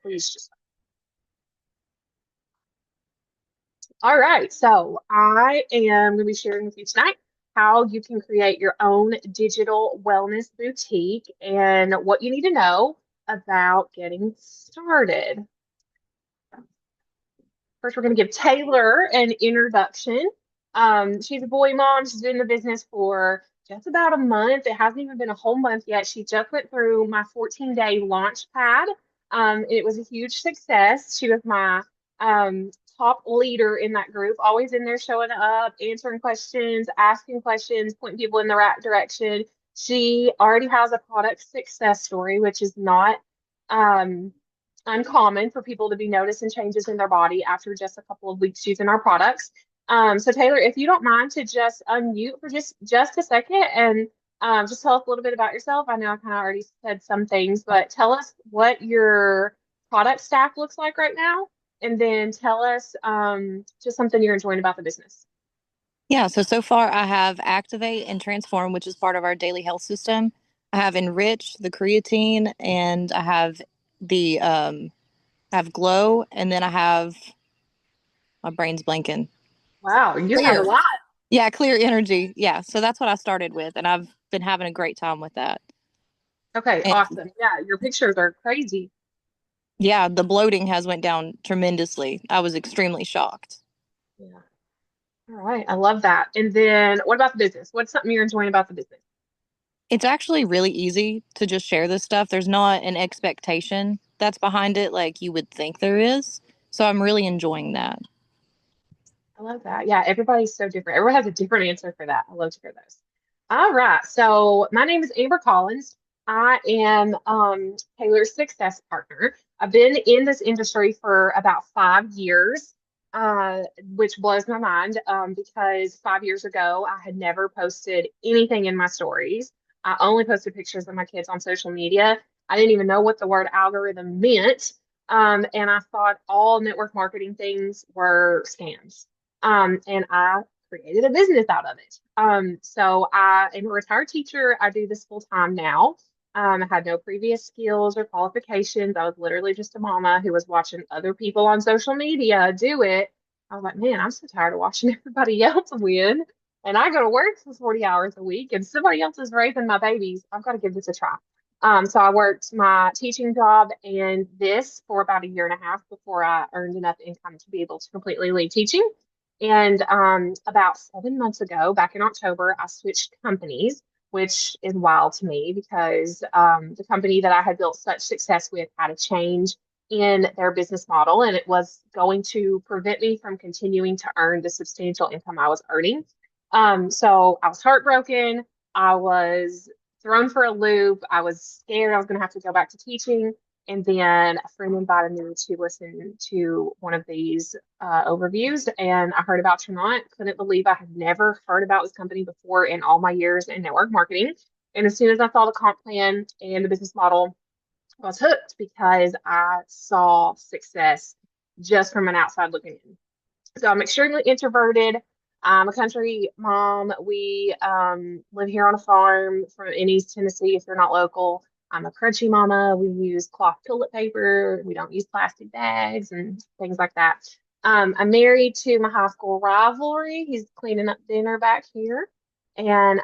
Please just. All right. So I am going to be sharing with you tonight how you can create your own digital wellness boutique and what you need to know about getting started. First, we're going to give Taylor an introduction. She's a boy mom. She's been in the business for just about a month. It hasn't even been a whole month yet. She just went through my 14-day launch pad. It was a huge success. She was my top leader in that group, always in there showing up, answering questions, asking questions, pointing people in the right direction. She already has a product success story, which is not um, uncommon for people to be noticing changes in their body after just a couple of weeks using our products. So Taylor, if you don't mind to just unmute for just a second and just tell us a little bit about yourself. I know I kind of already said some things, but tell us what your product stack looks like right now, and then tell us just something you're enjoying about the business. Yeah, so far I have Activate and Transform, which is part of our daily health system. I have Enrich, the creatine, and I have I have Glow, and then I have my brain's blanking. Wow, you have a Clear. lot. Yeah, Clear Energy. Yeah, so that's what I started with, and I've been having a great time with that. Okay, And awesome. Yeah, your pictures are crazy. yeah, the bloating has went down tremendously. I was extremely shocked. Yeah. All right, I love that. And then what about the business? What's something you're enjoying about the business? It's actually really easy to just share this stuff. There's not an expectation that's behind it like you would think there is. So I'm really enjoying that. I love that. Yeah, everybody's so different. Everyone has a different answer for that. I love to hear those. All right. So my name is Amber Collins. I am Taylor's success partner. I've been in this industry for about 5 years, which blows my mind because 5 years ago I had never posted anything in my stories. I only posted pictures of my kids on social media. I didn't even know what the word algorithm meant. And I thought all network marketing things were scams, and I created a business out of it. So I am a retired teacher. I do this full time now. I had no previous skills or qualifications. I was literally just a mama who was watching other people on social media do it. I was like, man, I'm so tired of watching everybody else win. And I go to work for 40 hours a week and somebody else is raising my babies. I've got to give this a try. So I worked my teaching job and this for about a year and a half before I earned enough income to be able to completely leave teaching. And about 7 months ago, back in October, I switched companies, which is wild to me because the company that I had built such success with had a change in their business model, and it was going to prevent me from continuing to earn the substantial income I was earning. So I was heartbroken. I was thrown for a loop. I was scared I was going to have to go back to teaching. And then a friend invited me to listen to one of these overviews, and I heard about Tremont. Couldn't believe I had never heard about this company before in all my years in network marketing. And as soon as I saw the comp plan and the business model, I was hooked because I saw success just from an outside looking in. So I'm extremely introverted. I'm a country mom. We live here on a farm in East Tennessee if you're not local. I'm a crunchy mama. We use cloth toilet paper. We don't use plastic bags and things like that. I'm married to my high school rivalry. He's cleaning up dinner back here. And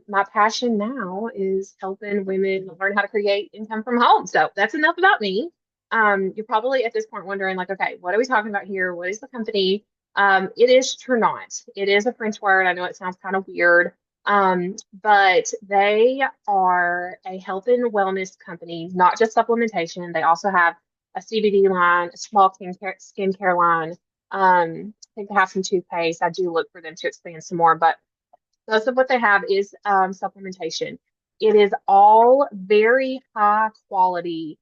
my passion now is helping women learn how to create income from home. So that's enough about me. You're probably at this point wondering, like, okay, what are we talking about here? What is the company? It is Ternant. It is a French word. I know it sounds kind of weird, but they are a health and wellness company, not just supplementation. They also have a CBD line, a small skincare line. I think they have some toothpaste. I do look for them to expand some more, but most of what they have is supplementation. It is all very high quality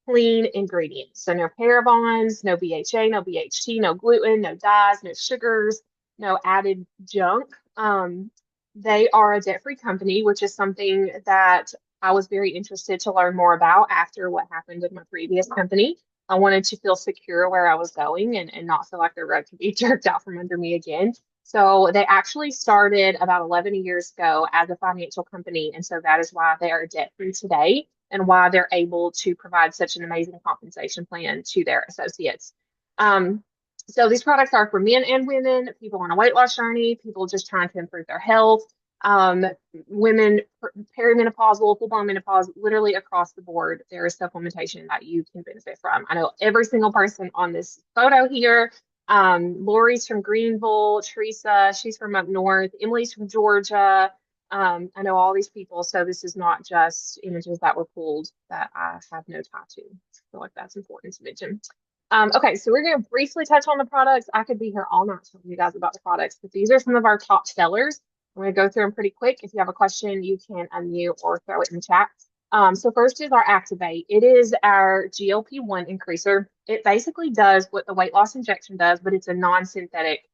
clean ingredients. So no parabens, no BHA, no BHT, no gluten, no dyes, no sugars, no added junk. They are a debt-free company, which is something that I was very interested to learn more about after what happened with my previous company. I wanted to feel secure where I was going and not feel like the rug could be jerked out from under me again. So they actually started about 11 years ago as a financial company. And so that is why they are debt free today. and why they're able to provide such an amazing compensation plan to their associates. Um, so these products are for men and women, people on a weight loss journey, people just trying to improve their health, um, women perimenopausal, full-blown menopause, literally across the board, there is supplementation that you can benefit from. I know every single person on this photo here. Lori's from Greenville, Teresa, she's from up north, Emily's from Georgia. I know all these people, so this is not just images that were pulled that I have no tie to. I feel like that's important to mention. Okay, so we're going to briefly touch on the products. I could be here all night telling you guys about the products, but these are some of our top sellers. I'm going to go through them pretty quick. If you have a question, you can unmute or throw it in the chat. So first is our Activate. It is our GLP-1 increaser. It basically does what the weight loss injection does, but it's a non-synthetic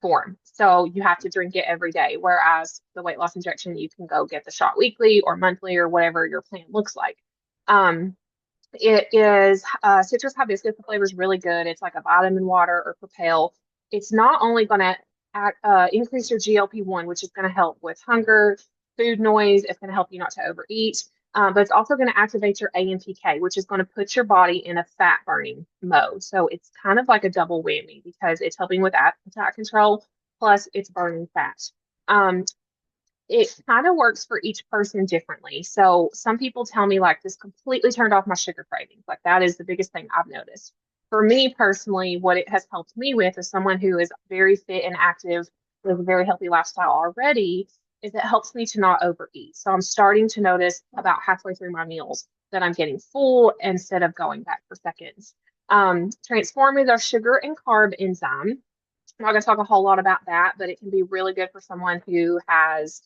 form. So you have to drink it every day. Whereas the weight loss injection, you can go get the shot weekly or monthly or whatever your plan looks like. It is citrus hibiscus. The flavor is really good. It's like a vitamin water or Propel. It's not only going to increase your GLP-1, which is going to help with hunger, food noise. It's going to help you not to overeat. But it's also going to activate your AMPK, which is going to put your body in a fat burning mode. So it's kind of like a double whammy because it's helping with appetite control, plus it's burning fat. It kind of works for each person differently. So some people tell me like this completely turned off my sugar cravings. Like that is the biggest thing I've noticed. For me personally, what it has helped me with as someone who is very fit and active with a very healthy lifestyle already is it helps me to not overeat. So I'm starting to notice about halfway through my meals that I'm getting full instead of going back for seconds. Transform is our sugar and carb enzyme. I'm not going to talk a whole lot about that, but it can be really good for someone who has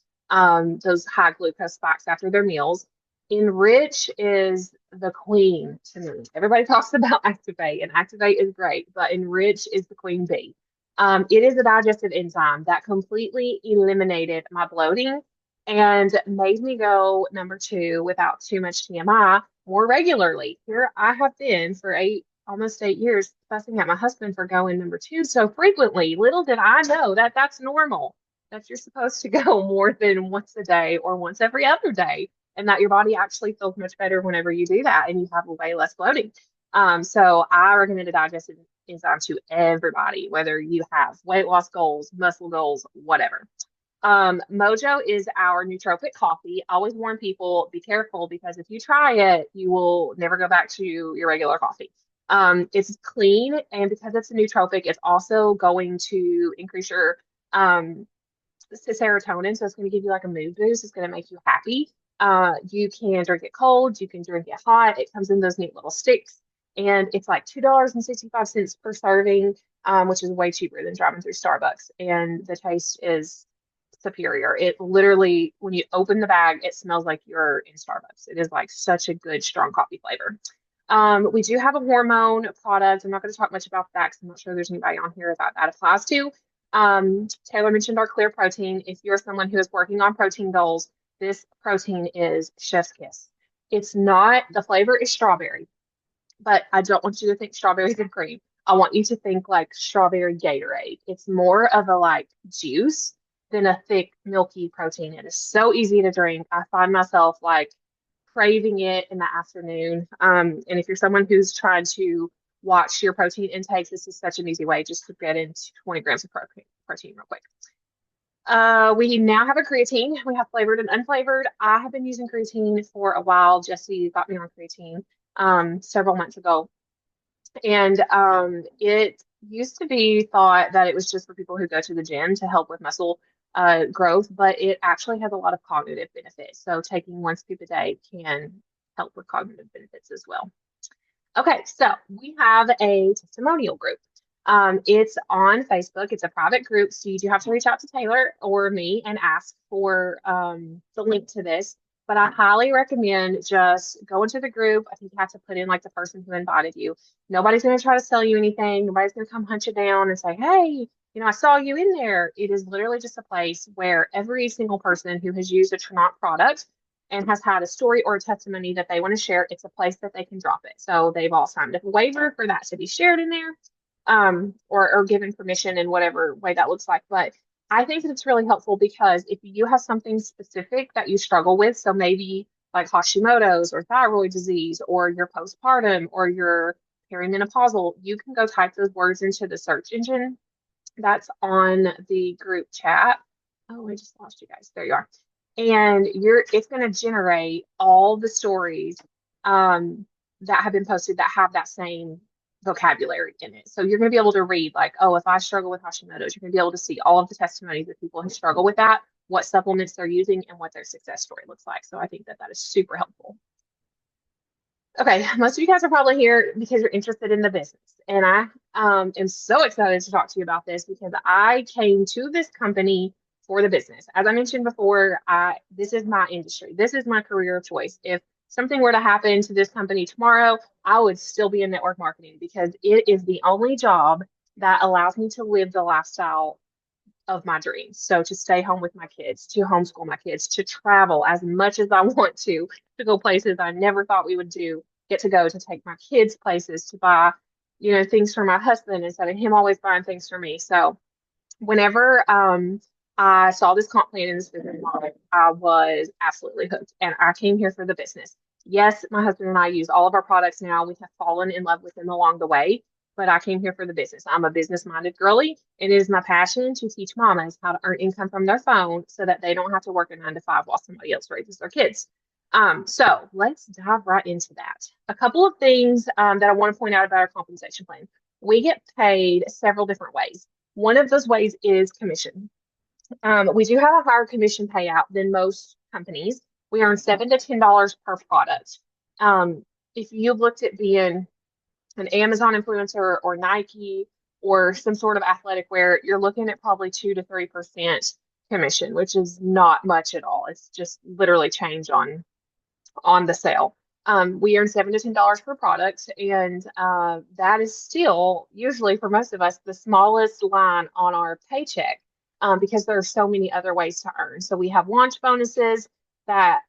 those high glucose spikes after their meals. Enrich is the queen to me. Everybody talks about Activate, and Activate is great, but Enrich is the queen bee. It is a digestive enzyme that completely eliminated my bloating and made me go number two without too much TMI more regularly. Here I have been for almost 8 years fussing at my husband for going number two so frequently. Little did I know that that's normal, that you're supposed to go more than once a day or once every other day, and that your body actually feels much better whenever you do that and you have way less bloating. So I recommend a digestive enzyme to everybody, whether you have weight loss goals, muscle goals, whatever. Mojo is our nootropic coffee. I always warn people, be careful because if you try it, you will never go back to your regular coffee. It's clean, and because it's a nootropic, it's also going to increase your serotonin. So it's going to give you like a mood boost. It's going to make you happy. You can drink it cold, you can drink it hot. It comes in those neat little sticks, and it's like $2.65 per serving, which is way cheaper than driving through Starbucks. And the taste is superior. It literally, when you open the bag, it smells like you're in Starbucks. It is like such a good, strong coffee flavor. We do have a hormone product. I'm not going to talk much about that because I'm not sure there's anybody on here that applies to. Taylor mentioned our clear protein. If you're someone who is working on protein goals, this protein is chef's kiss. It's not, the flavor is strawberry, but I don't want you to think strawberries and cream. I want you to think like strawberry Gatorade. It's more of a like juice than a thick, milky protein. It is so easy to drink. I find myself like craving it in the afternoon. And if you're someone who's trying to watch your protein intakes, this is such an easy way just to get into 20 grams of protein real quick. We now have a creatine. We have flavored and unflavored. I have been using creatine for a while. Jesse got me on creatine several months ago. And it used to be thought that it was just for people who go to the gym to help with muscle growth, but it actually has a lot of cognitive benefits. So taking one scoop a day can help with cognitive benefits as well. Okay, so we have a testimonial group. It's on Facebook. It's a private group, so you do have to reach out to Taylor or me and ask for the link to this. But I highly recommend just going to the group. I think you have to put in like the person who invited you. Nobody's going to try to sell you anything. Nobody's going to come hunt you down and say, hey, I saw you in there. It is literally just a place where every single person who has used a Trinont product and has had a story or a testimony that they want to share, it's a place that they can drop it. So they've all signed a waiver for that to be shared in there, or given permission in whatever way that looks like. But I think that it's really helpful because if you have something specific that you struggle with, so maybe like Hashimoto's or thyroid disease or your postpartum or your perimenopausal, you can go type those words into the search engine that's on the group chat. Oh, I just lost you guys. There you are. And it's going to generate all the stories um, that have been posted that have that same vocabulary in it. So you're going to be able to read like, oh, if I struggle with Hashimoto's, you're going to be able to see all of the testimonies of people who struggle with that, what supplements they're using, and what their success story looks like. So I think that that is super helpful. Okay, most of you guys are probably here because you're interested in the business. And I am so excited to talk to you about this because I came to this company for the business. As I mentioned before, this is my industry. This is my career of choice. If something were to happen to this company tomorrow, I would still be in network marketing because it is the only job that allows me to live the lifestyle of my dreams. So to stay home with my kids, to homeschool my kids, to travel as much as I want to go places I never thought we would do, get to go to take my kids places, to buy, things for my husband instead of him always buying things for me. So whenever I saw this comp plan in this business model, I was absolutely hooked and I came here for the business. Yes, my husband and I use all of our products now. We have fallen in love with them along the way, but I came here for the business. I'm a business minded girly, and it is my passion to teach mamas how to earn income from their phone so that they don't have to work a 9 to 5 while somebody else raises their kids. So let's dive right into that. A couple of things that I want to point out about our compensation plan. We get paid several different ways. One of those ways is commission. We do have a higher commission payout than most companies. We earn $7 to $10 per product. If you looked at being an Amazon influencer or Nike or some sort of athletic wear, you're looking at probably 2 to 3% commission, which is not much at all. It's just literally change on the sale. We earn $7 to $10 per product, and that is still usually for most of us the smallest line on our paycheck because there are so many other ways to earn. So we have launch bonuses that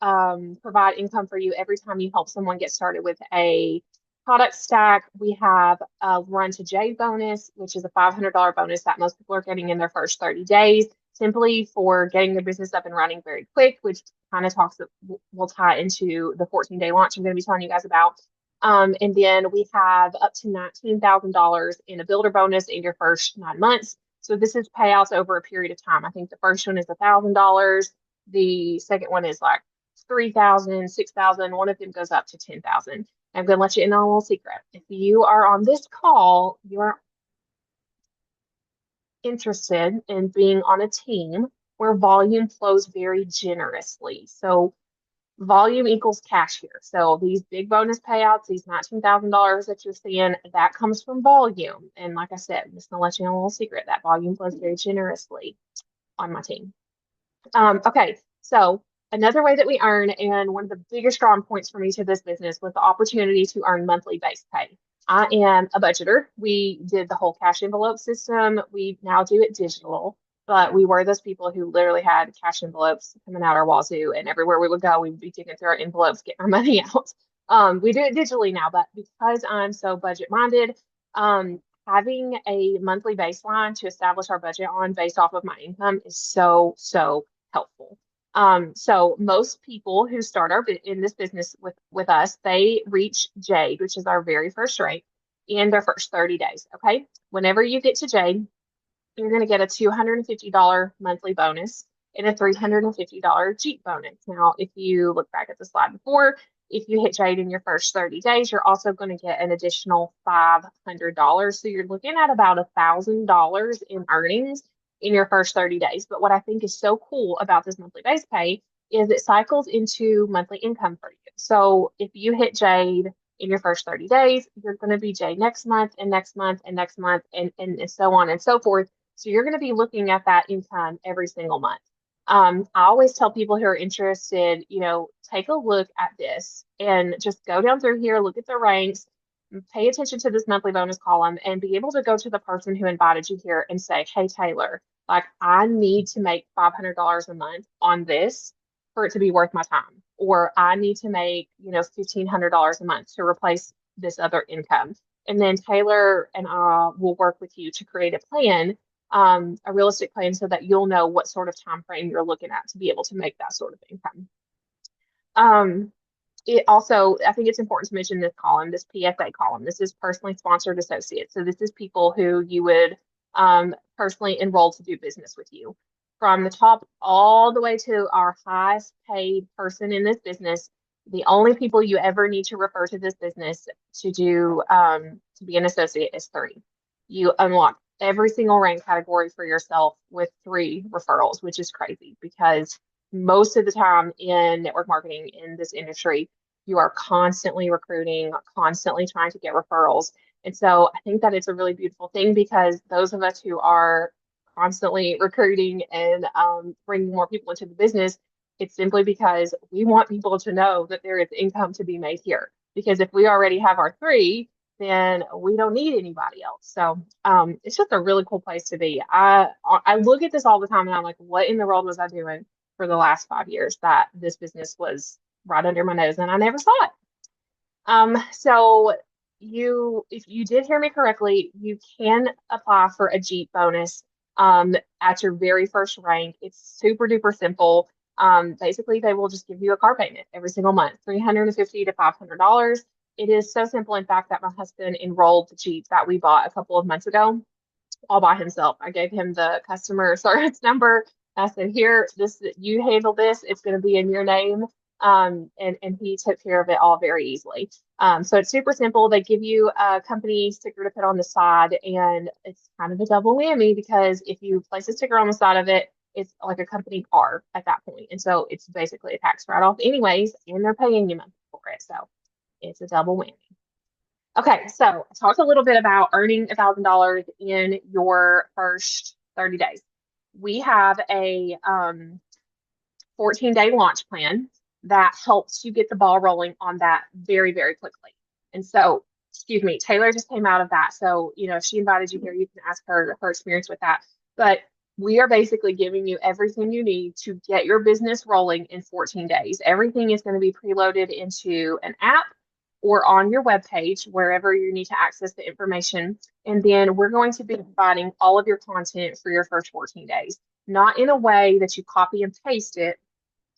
provide income for you every time you help someone get started with a product stack. We have a Run to J bonus, which is a $500 bonus that most people are getting in their first 30 days simply for getting their business up and running very quick, which kind of talks that will tie into the 14-day launch I'm going to be telling you guys about. And then we have up to $19,000 in a builder bonus in your first 9 months. So this is payouts over a period of time. I think the first one is $1,000. The second one is like 3,000, 6,000. One of them goes up to 10,000. I'm going to let you in on a little secret. If you are on this call, you're interested in being on a team where volume flows very generously. So volume equals cash here. So these big bonus payouts, these $19,000 that you're seeing, that comes from volume. And like I said, I'm just gonna let you know a little secret. That volume flows very generously on my team. Okay, so another way that we earn, and one of the biggest drawing points for me to this business was the opportunity to earn monthly base pay. I am a budgeter. We did the whole cash envelope system. We now do it digital, but we were those people who literally had cash envelopes coming out our wazoo, and everywhere we would go, we would be digging through our envelopes, getting our money out. We do it digitally now, but because I'm so budget minded, having a monthly baseline to establish our budget on based off of my income is so helpful. So most people who start in this business with us, they reach Jade, which is our very first rank, in their first 30 days. Okay. Whenever you get to Jade, you're going to get a $250 monthly bonus and a $350 Jeep bonus. Now, if you look back at the slide before, if you hit Jade in your first 30 days, you're also going to get an additional $500. So you're looking at about $1,000 in earnings in your first 30 days. But what I think is so cool about this monthly base pay is it cycles into monthly income for you. So if you hit Jade in your first 30 days, you're going to be Jade next month and next month and next month and so on and so forth. So you're going to be looking at that income every single month. I always tell people who are interested, take a look at this and just go down through here, look at the ranks, pay attention to this monthly bonus column, and be able to go to the person who invited you here and say, hey, Taylor, like I need to make $500 a month on this for it to be worth my time. Or I need to make, $1,500 a month to replace this other income. And then Taylor and I will work with you to create a plan, a realistic plan so that you'll know what sort of time frame you're looking at to be able to make that sort of income. Um, it also, I think it's important to mention this column, this PSA column. This is personally sponsored associates. So this is people who you would personally enroll to do business with you. From the top all the way to our highest paid person in this business, the only people you ever need to refer to this business to do to be an associate is three. You unlock every single rank category for yourself with three referrals, which is crazy because most of the time in network marketing in this industry, you are constantly recruiting, constantly trying to get referrals. And so I think that it's a really beautiful thing because those of us who are constantly recruiting and bringing more people into the business, it's simply because we want people to know that there is income to be made here. Because if we already have our three, then we don't need anybody else. So it's just a really cool place to be. I look at this all the time and I'm like, what in the world was I doing for the last 5 years that this business was right under my nose and I never saw it. So if you did hear me correctly, you can apply for a Jeep bonus at your very first rank. It's super duper simple. Basically, they will just give you a car payment every single month, $350 to $500. It is so simple, in fact, that my husband enrolled the Jeep that we bought a couple of months ago all by himself. I gave him the customer service number. I said, here, this you handle this. It's going to be in your name. And he took care of it all very easily. So it's super simple. They give you a company sticker to put on the side, and it's kind of a double whammy because if you place a sticker on the side of it, it's like a company car at that point. And so it's basically a tax write-off anyways, and they're paying you money for it. So it's a double whammy. Okay, so I talked a little bit about earning $1,000 in your first 30 days. We have a 14-day launch plan that helps you get the ball rolling on that very, very quickly. And so, excuse me, Taylor just came out of that. So, if she invited you here, you can ask her experience with that. But we are basically giving you everything you need to get your business rolling in 14 days. Everything is going to be preloaded into an app or on your webpage, wherever you need to access the information. And then we're going to be providing all of your content for your first 14 days, not in a way that you copy and paste it,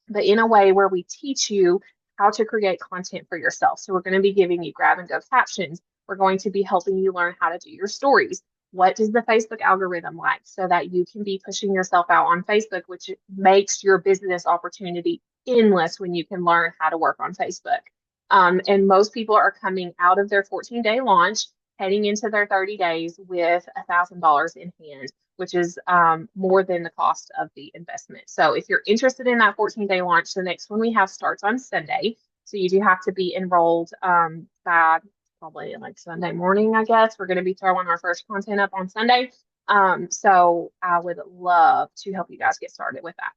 but in a way where we teach you how to create content for yourself. So we're going to be giving you grab and go captions. We're going to be helping you learn how to do your stories. What does the Facebook algorithm like so that you can be pushing yourself out on Facebook, which makes your business opportunity endless when you can learn how to work on Facebook. And most people are coming out of their 14-day launch, heading into their 30 days with $1,000 in hand, which is more than the cost of the investment. So if you're interested in that 14-day launch, the next one we have starts on Sunday. So you do have to be enrolled by probably like Sunday morning, I guess. We're going to be throwing our first content up on Sunday. So I would love to help you guys get started with that.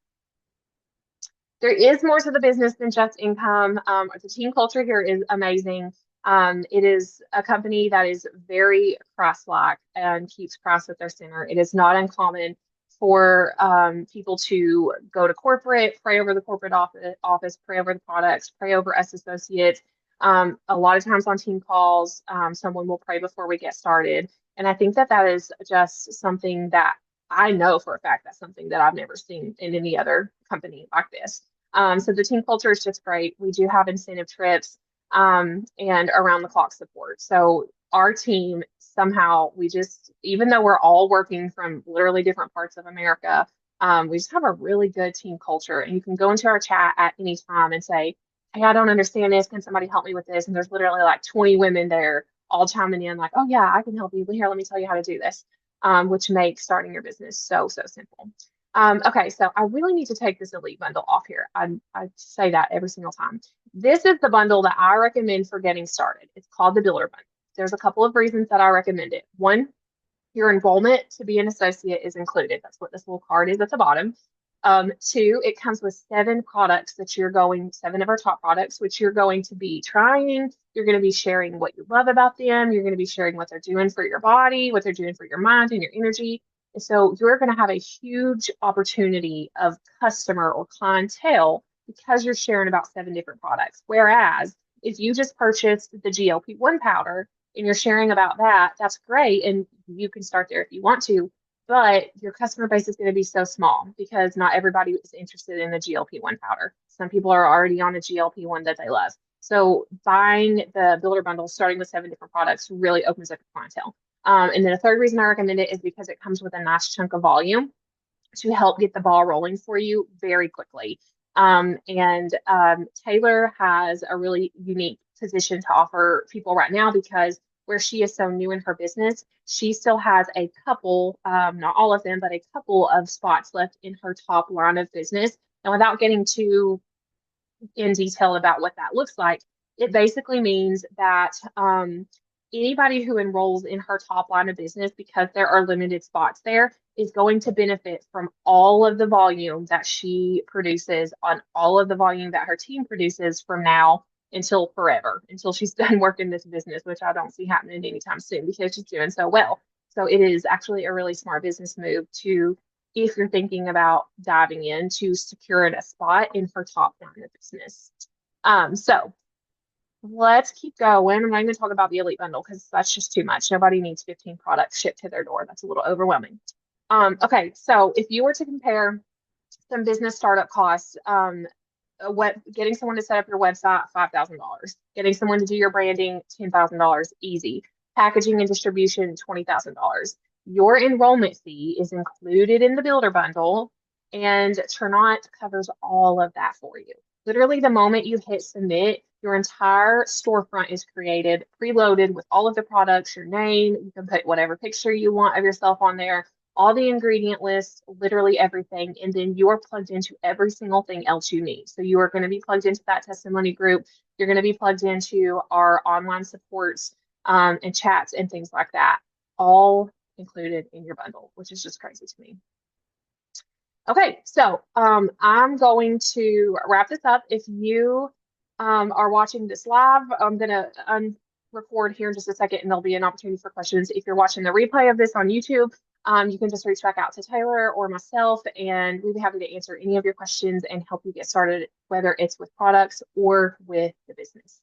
There is more to the business than just income. The team culture here is amazing. It is a company that is very Christ-like and keeps Christ at their center. It is not uncommon for people to go to corporate, pray over the corporate office, pray over the products, pray over us associates. A lot of times on team calls, someone will pray before we get started. And I think that that is just something that I know for a fact that's something that I've never seen in any other company like this. So the team culture is just great. We do have incentive trips and around the clock support. So our team somehow, we just, even though we're all working from literally different parts of America, we just have a really good team culture. And you can go into our chat at any time and say, hey, I don't understand this. Can somebody help me with this? And there's literally like 20 women there all chiming in like, oh yeah, I can help you. But here, let me tell you how to do this, which makes starting your business so, so simple. Okay, so I really need to take this elite bundle off here. I say that every single time. This is the bundle that I recommend for getting started. It's called the Builder Bundle. There's a couple of reasons that I recommend it. One, your enrollment to be an associate is included. That's what this little card is at the bottom. Two, it comes with seven of our top products, which you're going to be trying. You're going to be sharing what you love about them. You're going to be sharing what they're doing for your body, what they're doing for your mind and your energy. And so you're going to have a huge opportunity of customer or clientele because you're sharing about seven different products. Whereas if you just purchased the GLP-1 powder and you're sharing about that, that's great. And you can start there if you want to, but your customer base is going to be so small because not everybody is interested in the GLP-1 powder. Some people are already on a GLP-1 that they love. So buying the builder bundle, starting with 7 different products, really opens up your clientele. And then a third reason I recommend it is because it comes with a nice chunk of volume to help get the ball rolling for you very quickly. And Taylor has a really unique position to offer people right now because where she is so new in her business, she still has a couple, not all of them, but a couple of spots left in her top line of business. And without getting too in detail about what that looks like, it basically means that anybody who enrolls in her top line of business, because there are limited spots there, is going to benefit from all of the volume that she produces on all of the volume that her team produces from now until forever, until she's done working this business, which I don't see happening anytime soon because she's doing so well. So it is actually a really smart business move to, if you're thinking about diving in, to secure a spot in her top line of business. So let's keep going. I'm not going to talk about the Elite Bundle because that's just too much. Nobody needs 15 products shipped to their door. That's a little overwhelming. Okay, so if you were to compare some business startup costs, getting someone to set up your website, $5,000. Getting someone to do your branding, $10,000, easy. Packaging and distribution, $20,000. Your enrollment fee is included in the builder bundle, and Ternot covers all of that for you. Literally, the moment you hit submit, your entire storefront is created, preloaded with all of the products, your name. You can put whatever picture you want of yourself on there, all the ingredient lists, literally everything. And then you are plugged into every single thing else you need. So you are going to be plugged into that testimony group. You're going to be plugged into our online supports and chats and things like that, all included in your bundle, which is just crazy to me. Okay, so I'm going to wrap this up. If you are watching this live, I'm going to record here in just a second and there'll be an opportunity for questions. If you're watching the replay of this on YouTube, you can just reach back out to Taylor or myself, and we'd be happy to answer any of your questions and help you get started, whether it's with products or with the business.